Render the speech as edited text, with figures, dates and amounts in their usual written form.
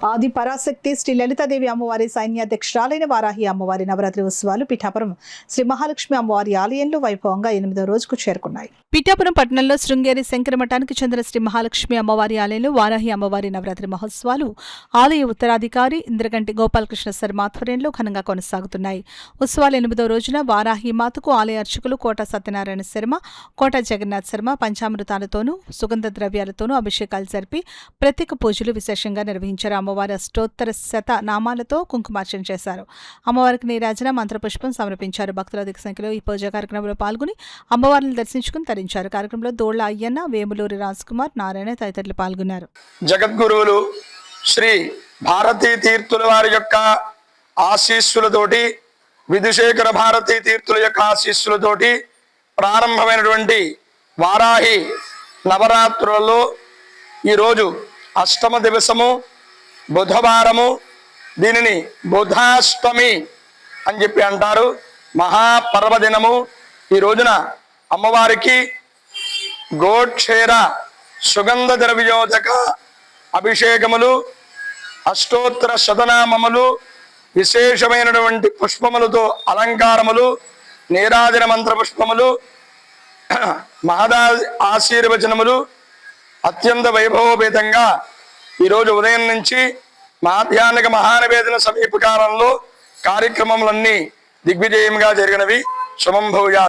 ఆది పరాశక్తి శ్రీ లలితాదేవి అమ్మవారి సైన్యాధ్యక్షురాలైన వారాహి అమ్మవారి నవరాత్రి ఉత్సవాలు పిఠాపురం శ్రీ మహాలక్ష్మి అమ్మవారి ఆలయంలో వైభవంగా 8వ రోజుకు చేరుకున్నాయి. పిఠాపురం పట్టణంలో శృంగేరి శంకరమఠానికి చెందిన శ్రీ మహాలక్ష్మి అమ్మవారి ఆలయంలో వారాహి అమ్మవారి నవరాత్రి మహోత్సవాలు ఆలయ ఉత్తరాధికారి ఇంద్రగంటి గోపాలకృష్ణ శర్మ ఆధ్వర్యంలో ఘనంగా కొనసాగుతున్నాయి. ఉత్సవాల 8వ రోజున వారాహి మాతకు ఆలయ అర్చకులు కోట సత్యనారాయణ శర్మ, కోట జగన్నాథ్ శర్మ పంచామృతాలతోనూ సుగంధ ద్రవ్యాలతోనూ అభిషేకాలు జరిపి ప్రత్యేక పూజలు విశేషంగా నిర్వహించారు. అమ్మవారి అష్టోత్తర శత నామాలతో కుంకుమార్చన చేశారు. అమ్మవారికి నీరాజన మంత్రపుష్పం సమర్పించారు. భక్తుల అధిక సంఖ్యలో ఈ పూజా కార్యక్రమంలో పాల్గొని అమ్మవారిని దర్శించుకుని తరించారు. కార్యక్రమంలో దోళ్ల అయ్యన్న, వేములూరి రాజ్ కుమార్, నారాయణ తదితరులు పాల్గొన్నారు. జగద్గురువులు శ్రీ భారతీ తీర్థుల వారి యొక్క ఆశీస్సులతోటి, విధుశేఖర భారతీ తీర్థుల యొక్క ఆశీస్సులతోటి ప్రారంభమైనటువంటి వారాహి నవరాత్రులలో ఈరోజు అష్టమ దివసము బుధవారము. దీనిని బుధాష్టమి అని చెప్పి అంటారు. మహాపర్వదినము. ఈ రోజున అమ్మవారికి గోక్షేర సుగంధ ద్రవ్యోదక అభిషేకములు, అష్టోత్తర శతనామములు, విశేషమైనటువంటి పుష్పములతో అలంకారములు, నీరాజన మంత్ర పుష్పములు, మహదా ఆశీర్వచనములు అత్యంత వైభవోపేతంగా ఈరోజు ఉదయం నుంచి మాధ్యాహ్నిక మహానివేదన సమీపకాలంలో కార్యక్రమములన్నీ దిగ్విజయంగా జరిగినవి. శుభం భూయాత్.